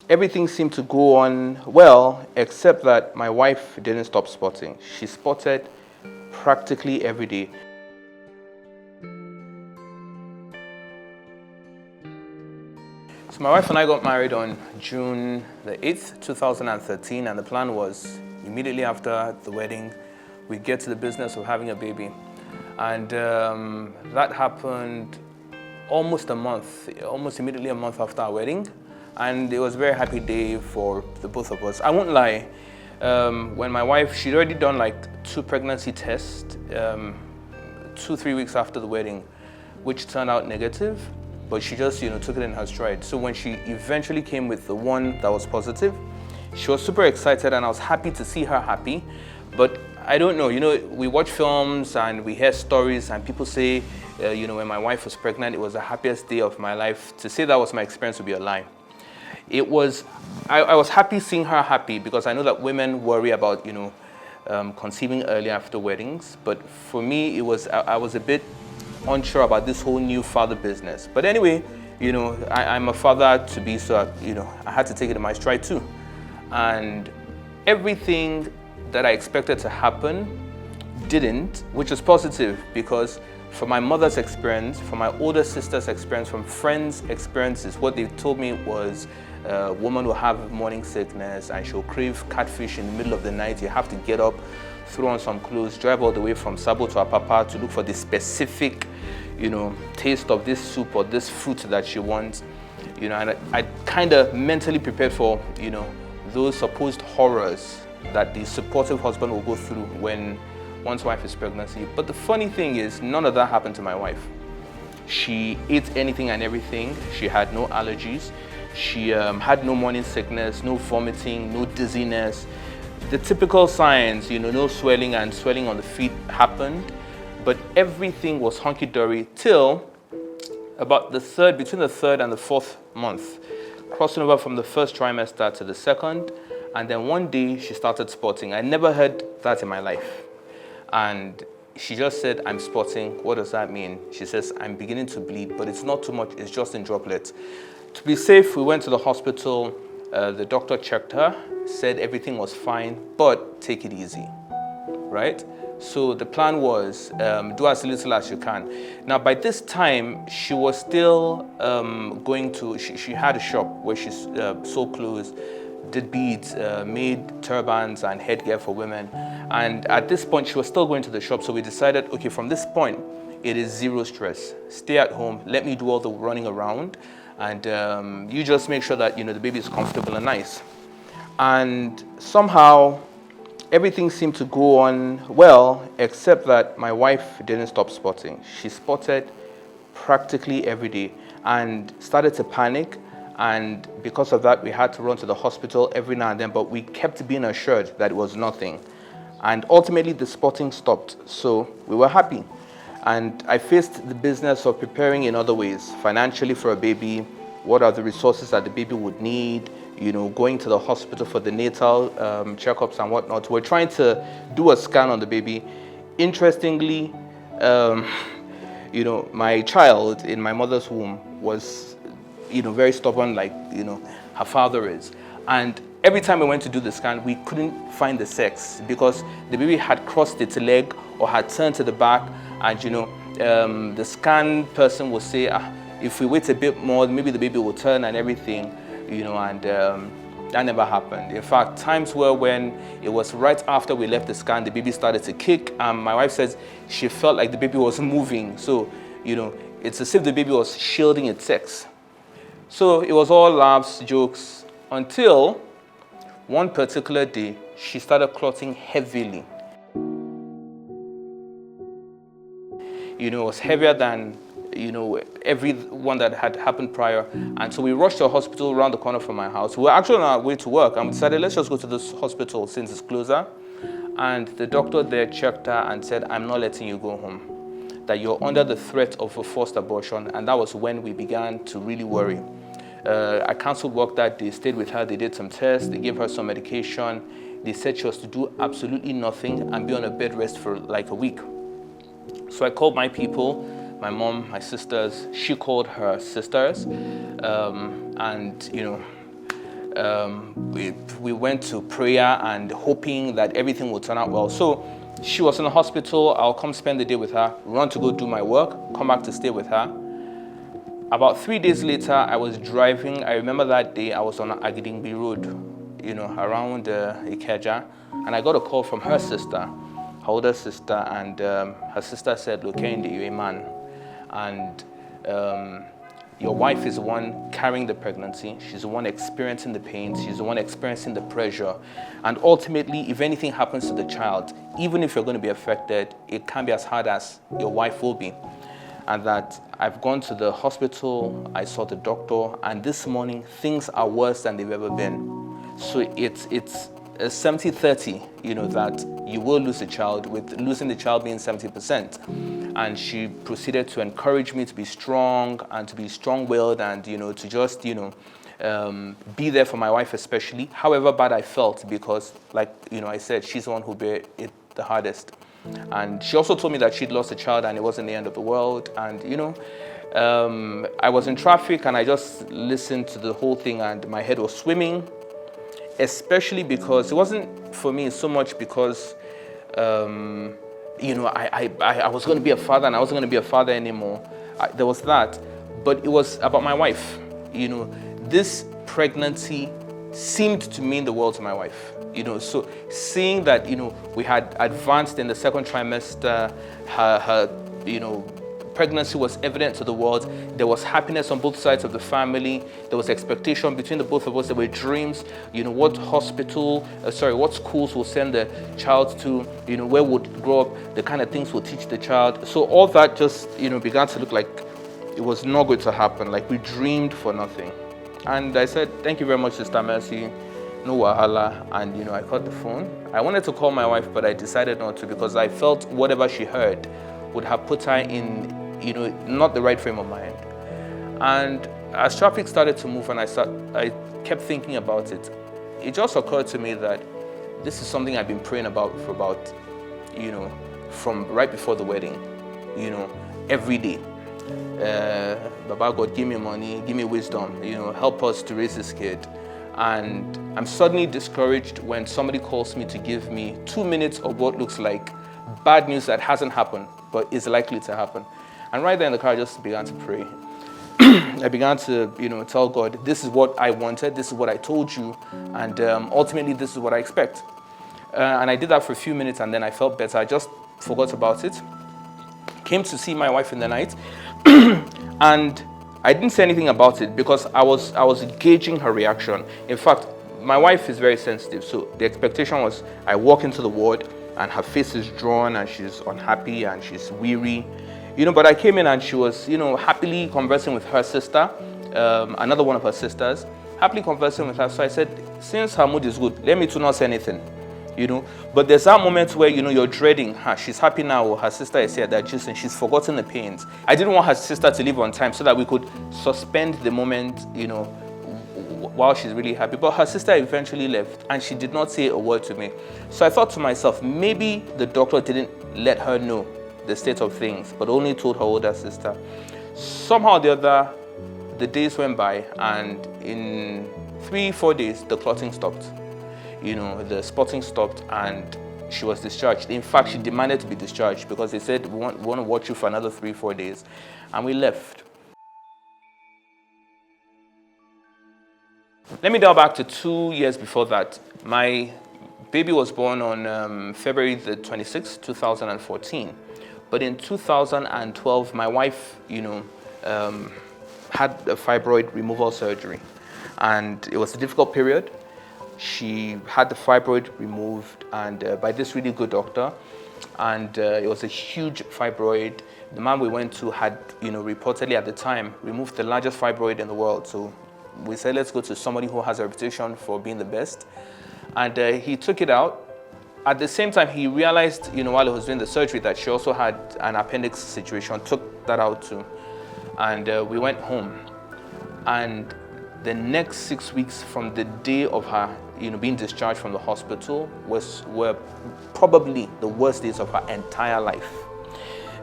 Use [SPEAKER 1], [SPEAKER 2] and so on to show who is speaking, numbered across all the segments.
[SPEAKER 1] Everything seemed to go on well, except that my wife didn't stop spotting. She spotted practically every day. So my wife and I got married on June the 8th, 2013, and the plan was immediately after the wedding, we'd get to the business of having a baby. And that happened almost immediately a month after our wedding. And it was a very happy day for the both of us. I won't lie, when my wife, she'd already done like 2 pregnancy tests 2-3 weeks after the wedding, which turned out negative, but she just took it in her stride. So when she eventually came with the one that was positive, she was super excited, and I was happy to see her happy. But I don't know, we watch films and we hear stories, and people say, when my wife was pregnant, it was the happiest day of my life. To say that was my experience would be a lie. I was happy seeing her happy, because I know that women worry about, conceiving early after weddings. But for me, I was a bit unsure about this whole new father business. But anyway, I'm a father to be, so I had to take it in my stride too. And everything that I expected to happen didn't, which was positive, because from my mother's experience, from my older sister's experience, from friends' experiences, what they told me was a woman will have morning sickness and she'll crave catfish in the middle of the night. You have to get up, throw on some clothes, drive all the way from Stavoe to Apapa to look for the specific, taste of this soup or this fruit that she wants. And I kind of mentally prepared for, those supposed horrors that the supportive husband will go through when one's wife is pregnant. But the funny thing is, none of that happened to my wife. She ate anything and everything. She had no allergies. She had no morning sickness, no vomiting, no dizziness. The typical signs, no swelling, and swelling on the feet happened. But everything was hunky-dory till about between the 3rd and the 4th month, crossing over from the first trimester to the 2nd. And then one day she started spotting. I never heard that in my life. And she just said, "I'm spotting." What does that mean? She says, "I'm beginning to bleed, but it's not too much, it's just in droplets." To be safe, we went to the hospital. The doctor checked her, said everything was fine, but take it easy, right? So the plan was, do as little as you can. Now, by this time, she was still she had a shop where she sold clothes, did beads, made turbans and headgear for women. And at this point, she was still going to the shop. So we decided, okay, from this point, it is zero stress. Stay at home, let me do all the running around. And you just make sure that, the baby is comfortable and nice. And somehow, everything seemed to go on well, except that my wife didn't stop spotting. She spotted practically every day and started to panic. And because of that, we had to run to the hospital every now and then, but we kept being assured that it was nothing. And ultimately, the spotting stopped, so we were happy. And I faced the business of preparing in other ways, financially for a baby, what are the resources that the baby would need, going to the hospital for the natal checkups and whatnot. We're trying to do a scan on the baby. Interestingly, my child in my mother's womb was, very stubborn, like, her father is. And every time we went to do the scan, we couldn't find the sex because the baby had crossed its leg or had turned to the back. And, the scan person will say, if we wait a bit more, maybe the baby will turn and everything, and that never happened. In fact, times were when it was right after we left the scan, the baby started to kick. My wife says she felt like the baby was moving. So, it's as if the baby was shielding its sex. So it was all laughs, jokes, until one particular day, she started clotting heavily. It was heavier than, every one that had happened prior. And so we rushed to a hospital around the corner from my house. We were actually on our way to work, and we decided, let's just go to this hospital since it's closer. And the doctor there checked her and said, "I'm not letting you go home. That you're under the threat of a forced abortion." And that was when we began to really worry. I canceled work that day, stayed with her, they did some tests, they gave her some medication. They said she was to do absolutely nothing and be on a bed rest for like a week. So I called my people, my mom, my sisters. She called her sisters, and we went to prayer and hoping that everything would turn out well. So she was in the hospital. I'll come spend the day with her, run to go do my work, come back to stay with her. About 3 days later, I was driving. I remember that day I was on Agidingbi Road, around Ikeja, and I got a call from her sister, her older sister, and her sister said, "Look, Kehinde, you're a man, and your wife is the one carrying the pregnancy. She's the one experiencing the pain. She's the one experiencing the pressure. And ultimately, if anything happens to the child, even if you're going to be affected, it can't be as hard as your wife will be." And that I've gone to the hospital, I saw the doctor, and this morning, things are worse than they've ever been. So it's a 70-30, that you will lose the child, with losing the child being 70%. And she proceeded to encourage me to be strong and to be strong-willed and, to just, be there for my wife especially, however bad I felt, because like, I said, she's the one who bear it the hardest. And she also told me that she'd lost a child and it wasn't the end of the world. And, I was in traffic and I just listened to the whole thing and my head was swimming, especially because it wasn't for me so much because, I was going to be a father and I wasn't going to be a father anymore. There was that, but it was about my wife. This pregnancy seemed to mean the world to my wife. So seeing that, we had advanced in the second trimester, her pregnancy was evident to the world. There was happiness on both sides of the family. There was expectation between the both of us. There were dreams, what schools will send the child to, where would grow up, the kind of things we'll teach the child. So all that just, began to look like it was not going to happen, like we dreamed for nothing. And I said, "Thank you very much, Sister Mercy. No wahala." And I caught the phone. I wanted to call my wife, but I decided not to because I felt whatever she heard would have put her in, not the right frame of mind. And as traffic started to move and I kept thinking about it, it just occurred to me that this is something I've been praying about for about, from right before the wedding, every day. Baba God, give me money, give me wisdom, help us to raise this kid. And I'm suddenly discouraged when somebody calls me to give me 2 minutes of what looks like bad news that hasn't happened, but is likely to happen. And right there in the car, I just began to pray. I began to, tell God, this is what I wanted, this is what I told you, and ultimately this is what I expect. And I did that for a few minutes, and then I felt better. I just forgot about it. Came to see my wife in the night, and I didn't say anything about it because I was gauging her reaction. In fact, my wife is very sensitive, so the expectation was I walk into the ward and her face is drawn and she's unhappy and she's weary, but I came in and she was, happily conversing with her sister, another one of her sisters, happily conversing with her. So I said, since her mood is good, let me to not say anything. But there's that moment where, you're dreading her. She's happy now, her sister is here, that she's forgotten the pains. I didn't want her sister to leave on time so that we could suspend the moment, while she's really happy. But her sister eventually left and she did not say a word to me. So I thought to myself, maybe the doctor didn't let her know the state of things, but only told her older sister. Somehow or the other, the days went by and in 3-4 days, the clotting stopped. The spotting stopped and she was discharged. In fact, she demanded to be discharged because they said, we want to watch you for another 3-4 days. And we left. Let me dial back to 2 years before that. My baby was born on February the 26th, 2014. But in 2012, my wife, had a fibroid removal surgery. And it was a difficult period. She had the fibroid removed and by this really good doctor. And it was a huge fibroid. The man we went to had, reportedly at the time, removed the largest fibroid in the world. So we said, let's go to somebody who has a reputation for being the best. And he took it out. At the same time, he realized, while he was doing the surgery, that she also had an appendix situation, took that out too. And we went home. And the next 6 weeks from the day of her, being discharged from the hospital were probably the worst days of her entire life.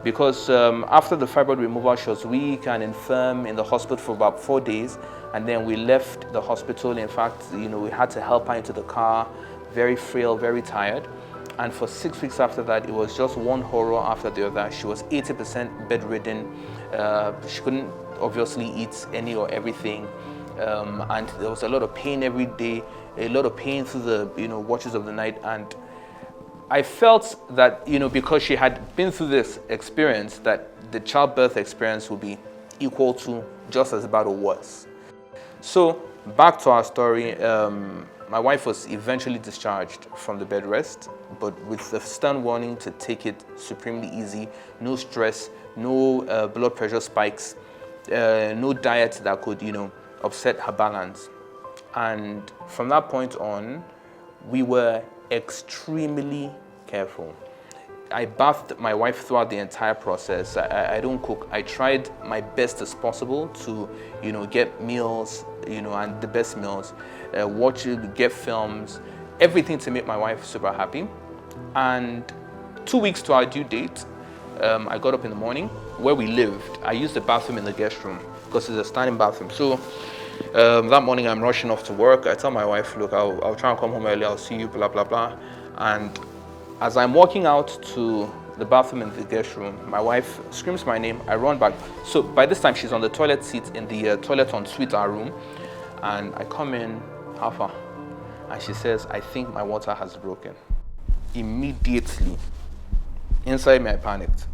[SPEAKER 1] because after the fibroid removal, she was weak and infirm in the hospital for about 4 days. And then we left the hospital. In fact, we had to help her into the car, very frail, very tired. And for 6 weeks after that, it was just one horror after the other. She was 80% bedridden. She couldn't obviously eat any or everything. And there was a lot of pain every day, a lot of pain through the watches of the night. And I felt that, because she had been through this experience, that the childbirth experience would be equal to just as bad or worse. So back to our story, my wife was eventually discharged from the bed rest, but with the stern warning to take it supremely easy, no stress, no blood pressure spikes, no diet that could, upset her balance. And from that point on, we were extremely careful. I bathed my wife throughout the entire process. I don't cook. I tried my best as possible to, get meals, and the best meals, get films, everything to make my wife super happy. And 2 weeks to our due date, I got up in the morning. Where we lived, I used the bathroom in the guest room because it's a standing bathroom. So that morning I'm rushing off to work. I tell my wife, look, I'll try and come home early. I'll see you, blah, blah, blah. And as I'm walking out to the bathroom in the guest room, my wife screams my name. I run back. So by this time, she's on the toilet seat in the toilet en suite, our room. And I come in, how far? And she says, I think my water has broken. Immediately, inside me, I panicked.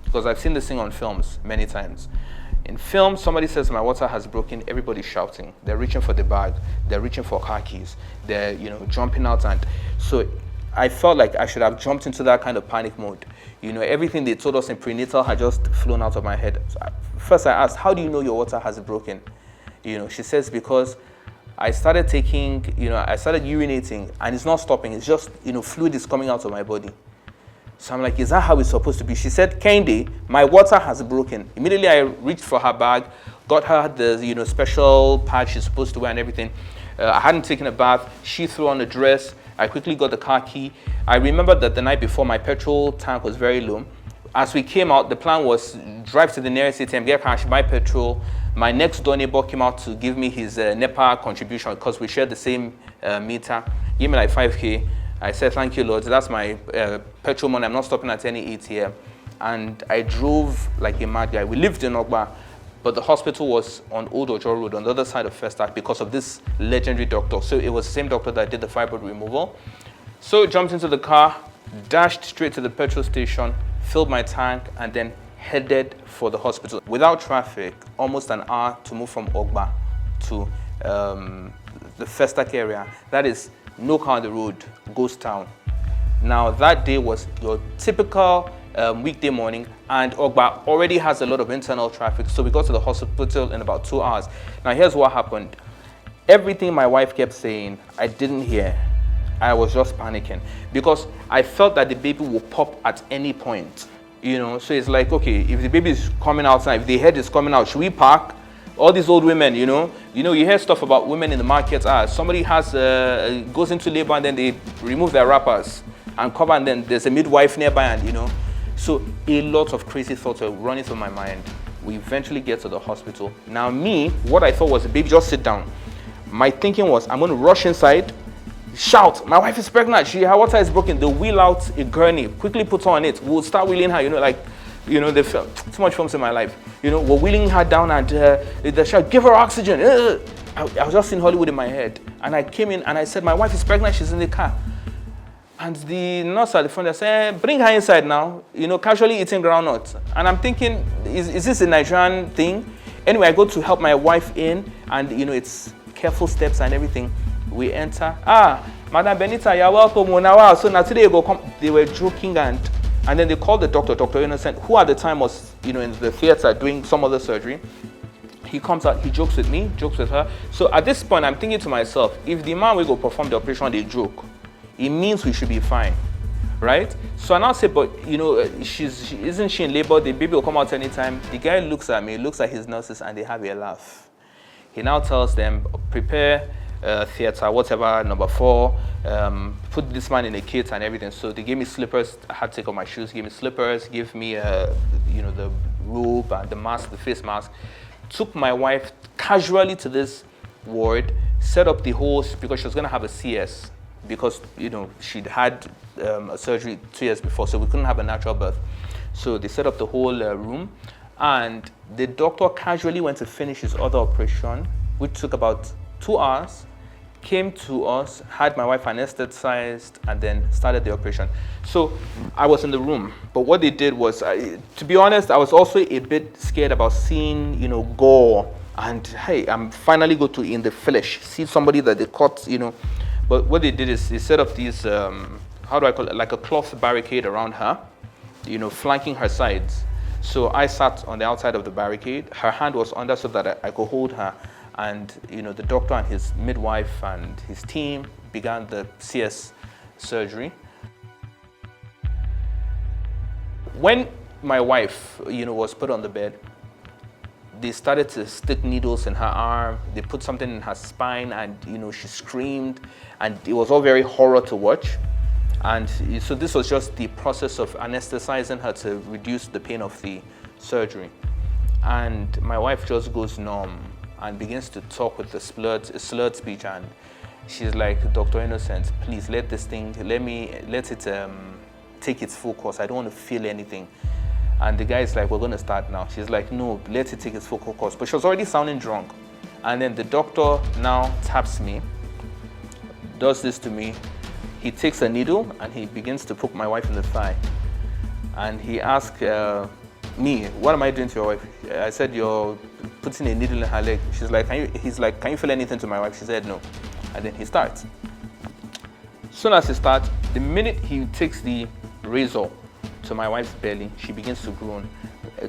[SPEAKER 1] Because I've seen this thing on films many times. In film, somebody says my water has broken, everybody's shouting. They're reaching for the bag. They're reaching for car keys. They're, jumping out. And so I felt like I should have jumped into that kind of panic mode. Everything they told us in prenatal had just flown out of my head. So first I asked, how do you know your water has broken? She says, because I started I started urinating and it's not stopping. It's just, fluid is coming out of my body. So I'm like, is that how it's supposed to be? She said, Kehinde, my water has broken. Immediately I reached for her bag, got her the, special pad she's supposed to wear and everything. I hadn't taken a bath. She threw on a dress. I quickly got the car key. I remember that the night before, my petrol tank was very low. As we came out, the plan was drive to the nearest ATM, get cash, buy petrol. My next door neighbor came out to give me his NEPA contribution because we shared the same meter. He gave me like 5K. I said, thank you, Lord. That's my petrol money. I'm not stopping at any ATM. And I drove like a mad guy. We lived in Ogba, but the hospital was on Old Ojo Road on the other side of First Act because of this legendary doctor. So it was the same doctor that did the fibroid removal. So jumped into the car, dashed straight to the petrol station, filled my tank, and then headed for the hospital. Without traffic, almost an hour to move from Ogba to the First Act area. That is no car on the road, ghost town. Now that day was your typical weekday morning, and Ogba already has a lot of internal traffic, so we got to the hospital in about 2 hours. Now here's what happened. Everything my wife kept saying, I didn't hear. I was just panicking because I felt that the baby will pop at any point. So it's like, okay, if the baby is coming outside, if the head is coming out, should we park? All these old women, you hear stuff about women in the market. Somebody goes into labor and then they remove their wrappers and cover, and then there's a midwife nearby, and so a lot of crazy thoughts were running through my mind. We eventually get to the hospital. Now me, what I thought was, the baby, just sit down. My thinking was, I'm going to rush inside, shout, my wife is pregnant, her water is broken. They'll wheel out a gurney, quickly put on it. We'll start wheeling her, they felt too much films in my life. We're wheeling her down, and they shout, give her oxygen. I was just in Hollywood in my head. And I came in and I said, my wife is pregnant, she's in the car. And the nurse at the front, they said, bring her inside now, casually eating groundnuts. And I'm thinking, is this a Nigerian thing? Anyway, I go to help my wife in, and it's careful steps and everything. We enter. Madam Benita, you're welcome. So now today you go come. They were joking, and then they called the doctor, Dr. Innocent, who at the time was, in the theater doing some other surgery. He comes out, he jokes with me, jokes with her. So at this point, I'm thinking to myself, if the man will go perform the operation, they joke, it means we should be fine, right? So I now say, but isn't she in labor? The baby will come out anytime. The guy looks at me, looks at his nurses, and they have a laugh. He now tells them, prepare theater, whatever, number 4, put this man in a kit and everything. So they gave me slippers. I had to take off my shoes, gave me slippers, gave me, the robe and the mask, the face mask. Took my wife casually to this ward, set up the whole, because she was going to have a CS, because, she'd had a surgery 2 years before, so we couldn't have a natural birth. So they set up the whole room, and the doctor casually went to finish his other operation, which took about 2 hours, came to us, had my wife anesthetized, and then started the operation. So I was in the room, but what they did was, to be honest, I was also a bit scared about seeing, gore, and hey, I'm finally going to, in the flesh, see somebody that they caught, But what they did is they set up these, how do I call it, like a cloth barricade around her, flanking her sides. So I sat on the outside of the barricade. Her hand was under so that I could hold her. And, the doctor and his midwife and his team began the CS surgery. When my wife, was put on the bed, they started to stick needles in her arm. They put something in her spine, and, she screamed, and it was all very horror to watch. And so this was just the process of anesthetizing her to reduce the pain of the surgery. And my wife just goes numb and begins to talk with a slurred speech, and she's like, Dr. Innocent, please let it take its full course. I don't want to feel anything. And the guy is like, we're going to start now. She's like, no, let it take its full course. But she was already sounding drunk. And then the doctor now taps me, does this to me. He takes a needle and he begins to poke my wife in the thigh. And he asked me, what am I doing to your wife? I said, you're putting a needle in her leg. He's like, can you feel anything to my wife? She said, no. And then he starts. As soon as he starts, the minute he takes the razor to my wife's belly, she begins to groan.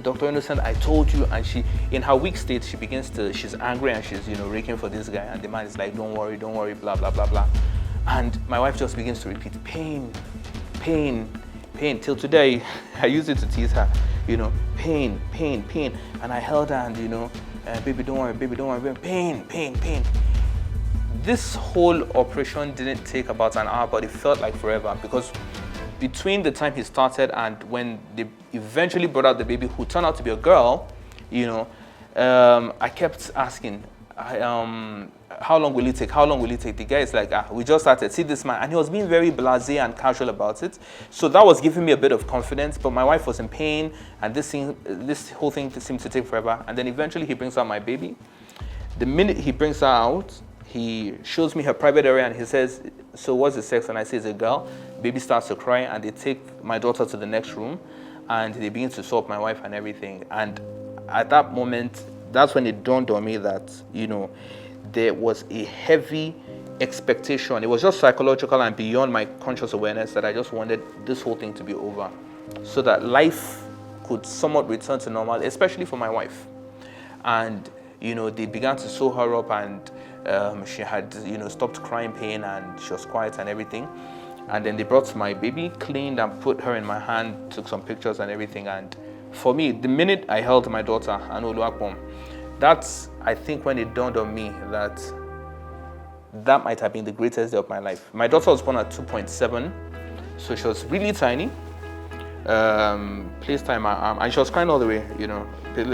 [SPEAKER 1] Dr. Innocent, I told you. And she, in her weak state, she's angry and she's, raking for this guy. And the man is like, don't worry, blah, blah, blah, blah. And my wife just begins to repeat, pain, pain, pain. Till today, I use it to tease her, pain, pain, pain. And I held her and, baby, don't worry, pain, pain, pain. This whole operation didn't take about an hour, but it felt like forever, because between the time he started and when they eventually brought out the baby, who turned out to be a girl, I kept asking, how long will it take? How long will it take? The guy is like, we just started. See this man. And he was being very blasé and casual about it. So that was giving me a bit of confidence. But my wife was in pain, and this whole thing seemed to take forever. And then eventually he brings out my baby. The minute he brings her out, he shows me her private area and he says, so what's the sex? And I say, it's a girl. Baby starts to cry, and they take my daughter to the next room, and they begin to soap my wife and everything. And at that moment, that's when it dawned on me that, there was a heavy expectation. It was just psychological and beyond my conscious awareness that I just wanted this whole thing to be over so that life could somewhat return to normal, especially for my wife. And, they began to sew her up, and she had, stopped crying pain, and she was quiet and everything. And then they brought my baby, cleaned and put her in my hand, took some pictures and everything. And for me, the minute I held my daughter, Anu, that's, I think, when it dawned on me that might have been the greatest day of my life. My daughter was born at 2.7, so she was really tiny. Placed her in my arm, and she was crying all the way,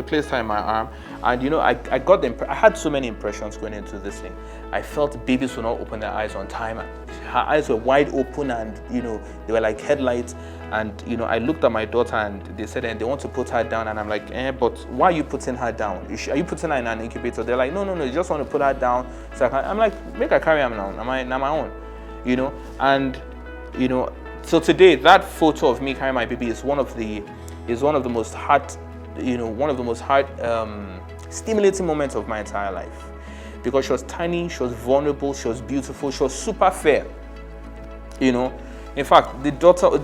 [SPEAKER 1] placed her in my arm. And, I got I had so many impressions going into this thing. I felt babies would not open their eyes on time. Her eyes were wide open, and, they were like headlights. And, I looked at my daughter, and they said, and they want to put her down. And I'm like, but why are you putting her down? Are you putting her in an incubator? They're like, no, you just want to put her down. So I'm like, make her carry her now. I'm my own, And, so today, that photo of me carrying my baby is one of the most stimulating moments of my entire life, because she was tiny, she was vulnerable, she was beautiful, she was super fair. In fact, the doctor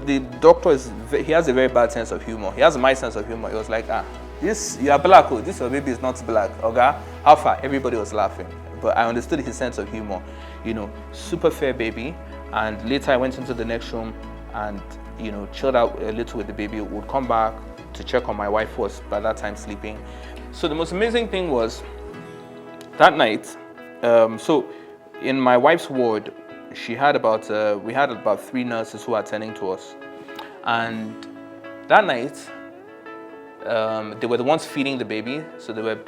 [SPEAKER 1] he has a very bad sense of humor. He has my sense of humor. He was like, you are black, this your baby is not black, okay? How far? Everybody was laughing, but I understood his sense of humor. Super fair baby. And later I went into the next room and, chilled out a little with the baby. Would come back to check on my wife, who was by that time sleeping. So the most amazing thing was that night, so in my wife's ward, we had about 3 nurses who were attending to us. And that night, they were the ones feeding the baby. So they were,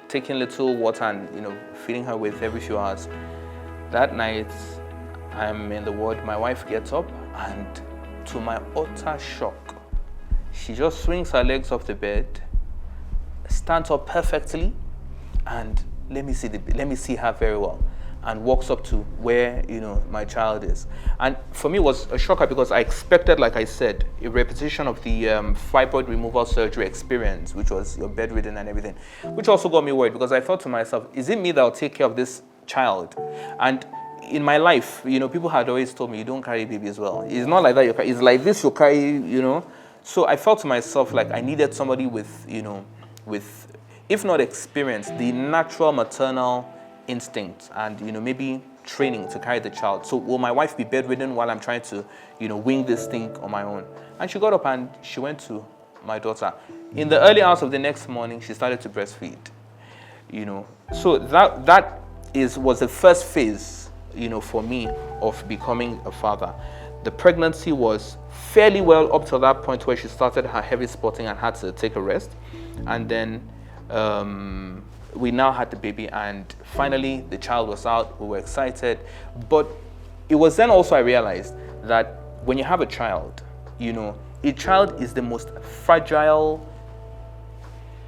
[SPEAKER 1] taking little water and, feeding her with every few hours. That night, I'm in the ward, my wife gets up, and to my utter shock, she just swings her legs off the bed, stands up perfectly, and let me see her very well, and walks up to where my child is. And for me, it was a shocker because I expected, like I said, a repetition of the fibroid removal surgery experience, which was you're bedridden and everything, which also got me worried because I thought to myself, is it me that will take care of this child? And in my life, people had always told me, you don't carry babies well. It's not like that. It's like this, you carry. So I felt to myself like I needed somebody with, if not experience, the natural maternal instinct and, maybe training to carry the child. So will my wife be bedridden while I'm trying to, wing this thing on my own? And she got up and she went to my daughter. In the early hours of the next morning, she started to breastfeed. So that was the first phase, for me of becoming a father. The pregnancy was fairly well up to that point where she started her heavy spotting and had to take a rest. And then we now had the baby, and finally the child was out. We were excited. But it was then also I realized that when you have a child, a child is the most fragile,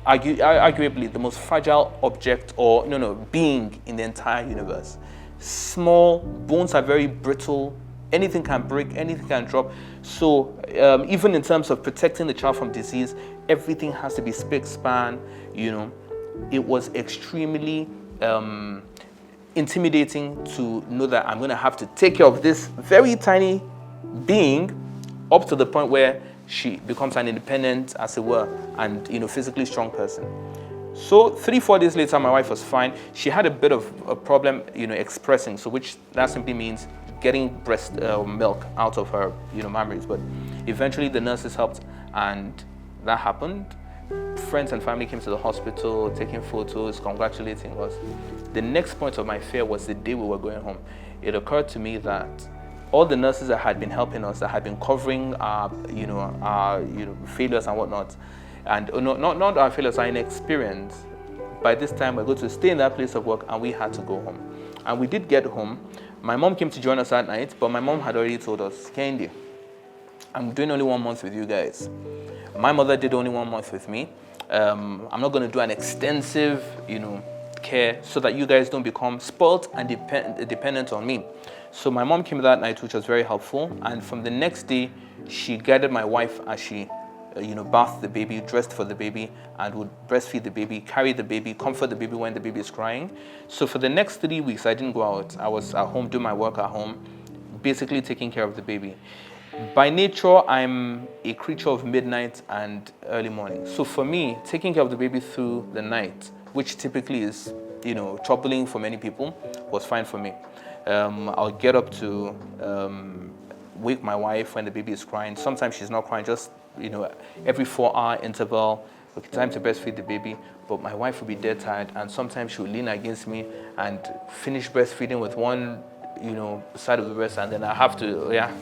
[SPEAKER 1] arguably the most fragile object or being in the entire universe. Small, bones are very brittle, anything can break, anything can drop. So even in terms of protecting the child from disease, everything has to be spick span. It was extremely intimidating to know that I'm going to have to take care of this very tiny being up to the point where she becomes an independent, as it were, and physically strong person. So 3-4 days later, my wife was fine. She had a bit of a problem, expressing, so which that simply means getting breast milk out of her, mammaries. But eventually the nurses helped, and that happened. Friends and family came to the hospital, taking photos, congratulating us. The next point of my fear was the day we were going home. It occurred to me that all the nurses that had been helping us, that had been covering our failures and whatnot, and not our failures, our inexperience. By this time, we're going to stay in that place of work, and we had to go home. And we did get home. My mom came to join us that night, but my mom had already told us, Kehinde, I'm doing only 1 month with you guys. My mother did only 1 month with me. I'm not going to do an extensive, care so that you guys don't become spoiled and dependent on me. So my mom came that night, which was very helpful. And from the next day, she guided my wife as she bathed the baby, dressed for the baby, and would breastfeed the baby, carry the baby, comfort the baby when the baby is crying. So for the next 3 weeks, I didn't go out. I was at home, doing my work at home, basically taking care of the baby. By nature, I'm a creature of midnight and early morning. So for me, taking care of the baby through the night, which typically is, troubling for many people, was fine for me. I'll get up to wake my wife when the baby is crying. Sometimes she's not crying, just every 4-hour interval, okay, time to breastfeed the baby. But my wife would be dead tired, and sometimes she would lean against me and finish breastfeeding with one, side of the breast, and then I have to,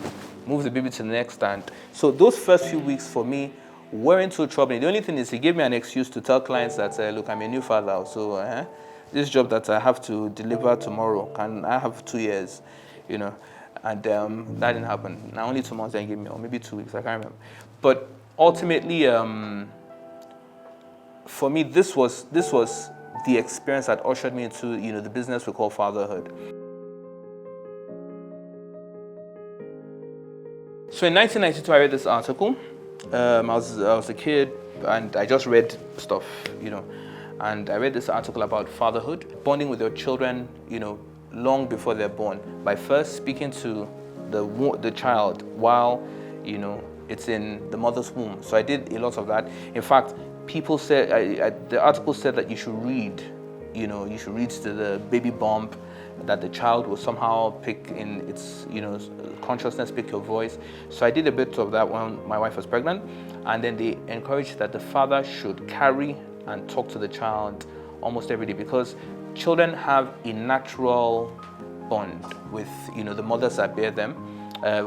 [SPEAKER 1] move the baby to the next stand. So those first few weeks for me weren't so troubling. The only thing is, it gave me an excuse to tell clients that, look, I'm a new father, so this job that I have to deliver tomorrow, can I have 2 years, and that didn't happen. Now only 2 months they gave me, or maybe 2 weeks, I can't remember. But ultimately, for me, this was the experience that ushered me into the business we call fatherhood. So in 1992, I read this article. I was a kid, and I just read stuff, and I read this article about fatherhood, bonding with your children, long before they're born, by first speaking to the child while, it's in the mother's womb. So I did a lot of that. In fact, people said, the article said that you should read, you should read to the baby bump, that the child will somehow pick in its, consciousness, pick your voice. So I did a bit of that when my wife was pregnant. And then they encouraged that the father should carry and talk to the child almost every day, because children have a natural bond with, the mothers that bear them.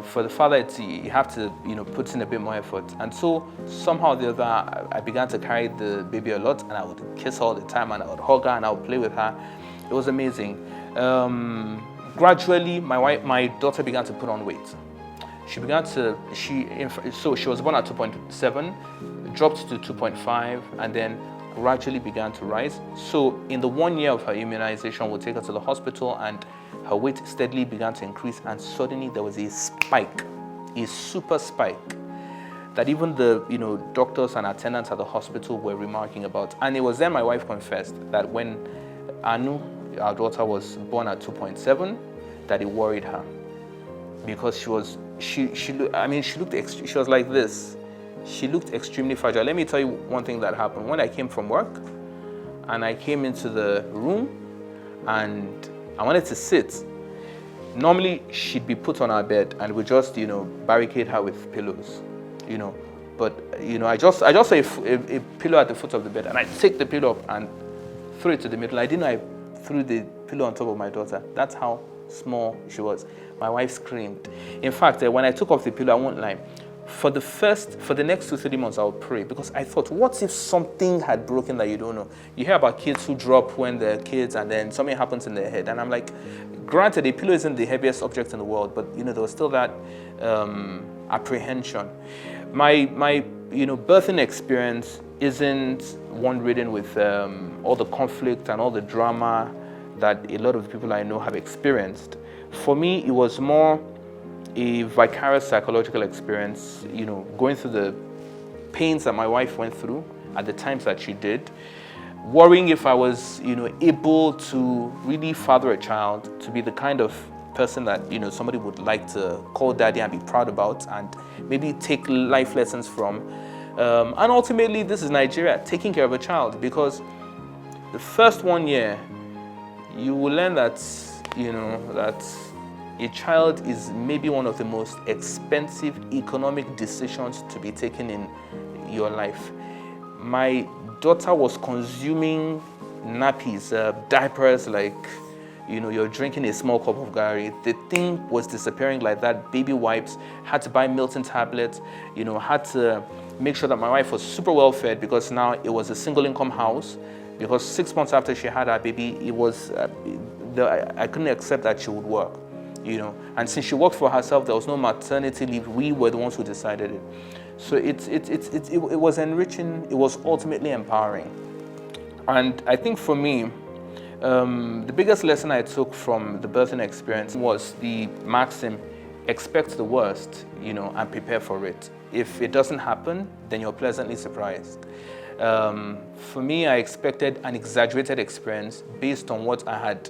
[SPEAKER 1] For the father, you have to, put in a bit more effort. And so somehow or the other, I began to carry the baby a lot, and I would kiss her all the time, and I would hug her, and I would play with her. It was amazing. Gradually, my daughter began to put on weight. She was born at 2.7, dropped to 2.5, and then gradually began to rise. So in the 1 year of her immunization, we'll take her to the hospital, and her weight steadily began to increase, and suddenly there was a spike, a super spike, that even the doctors and attendants at the hospital were remarking about. And it was then my wife confessed that when Anu, our daughter, was born at 2.7, that it worried her, because she was like this. She looked extremely fragile. Let me tell you one thing that happened. When I came from work and I came into the room and I wanted to sit, normally she'd be put on our bed and we just, barricade her with pillows, But, I just saw a pillow at the foot of the bed, and I take the pillow up and throw it to the middle. I didn't know I threw the pillow on top of my daughter. That's how small she was. My wife screamed. In fact, when I took off the pillow, I won't lie, for the next 2-3 months, I would pray, because I thought, what if something had broken that you don't know? You hear about kids who drop when they're kids and then something happens in their head. And I'm like, granted, a pillow isn't the heaviest object in the world, but there was still that apprehension. My birthing experience isn't one ridden with all the conflict and all the drama that a lot of people I know have experienced. For me, it was more a vicarious psychological experience, going through the pains that my wife went through at the times that she did, worrying if I was, able to really father a child, to be the kind of person that, somebody would like to call daddy and be proud about and maybe take life lessons from. And ultimately, this is Nigeria, taking care of a child, because the first 1 year, you will learn that, that a child is maybe one of the most expensive economic decisions to be taken in your life. My daughter was consuming nappies, diapers, like, you're drinking a small cup of gari. The thing was disappearing like that. Baby wipes, had to buy Milton tablets, had to make sure that my wife was super well fed, because now it was a single income house. Because 6 months after she had her baby, it was, I couldn't accept that she would work. And since she worked for herself, there was no maternity leave. We were the ones who decided it. So it was enriching. It was ultimately empowering. And I think for me, the biggest lesson I took from the birthing experience was the maxim, expect the worst, and prepare for it. If it doesn't happen, then you're pleasantly surprised. For me, I expected an exaggerated experience based on what I had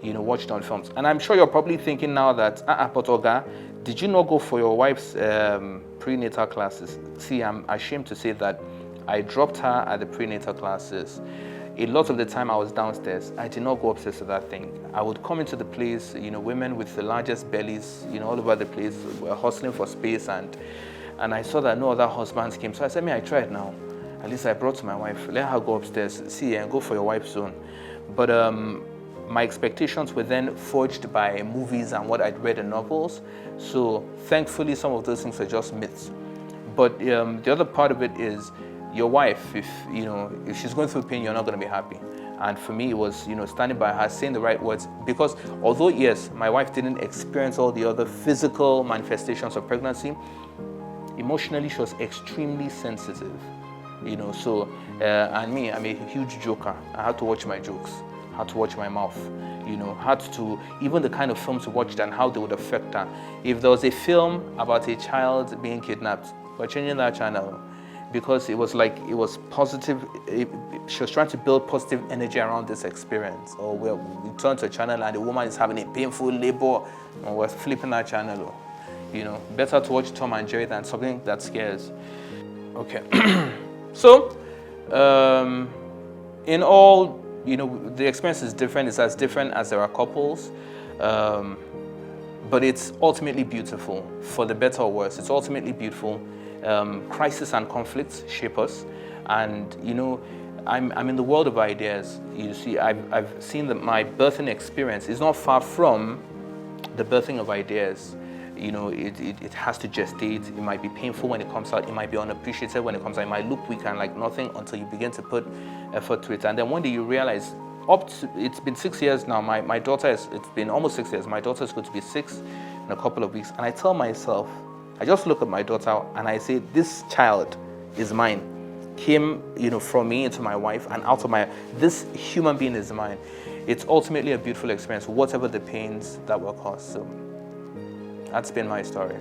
[SPEAKER 1] watched on films. And I'm sure you're probably thinking now that, but Oga, did you not go for your wife's prenatal classes? See, I'm ashamed to say that I dropped her at the prenatal classes. A lot of the time I was downstairs. I did not go upstairs to that thing. I would come into the place, women with the largest bellies, all over the place, were hustling for space, and I saw that no other husbands came. So I said, I tried now. At least I brought to my wife, let her go upstairs, see, and go for your wife's zone. But my expectations were then forged by movies and what I'd read in novels. So thankfully, some of those things are just myths. But the other part of it is your wife. If she's going through pain, you're not going to be happy. And for me, it was standing by her, saying the right words. Because although yes, my wife didn't experience all the other physical manifestations of pregnancy, emotionally she was extremely sensitive. And me, I'm a huge joker. I had to watch my jokes. Had to watch my mouth, had to, even the kind of films we watched and how they would affect her. If there was a film about a child being kidnapped, we're changing that channel, because it was positive. She was trying to build positive energy around this experience. Or we turn to a channel and the woman is having a painful labor, and we're flipping that channel. Better to watch Tom and Jerry than something that scares. Okay. So, in all, the experience is different. It's as different as there are couples, but it's ultimately beautiful, for the better or worse. It's ultimately beautiful. Crisis and conflicts shape us, and I'm in the world of ideas. You see, I've seen that my birthing experience is not far from the birthing of ideas. You know, it has to gestate. It might be painful when it comes out. It might be unappreciated when it comes out. It might look weak and like nothing until you begin to put effort to it. And then one day you realize, it's been 6 years now. My daughter it's been almost 6 years. My daughter is going to be 6 in a couple of weeks. And I tell myself, I just look at my daughter and I say, this child is mine. Came, you know, from me into my wife and out of this human being is mine. It's ultimately a beautiful experience, whatever the pains that were caused. So that's been my story.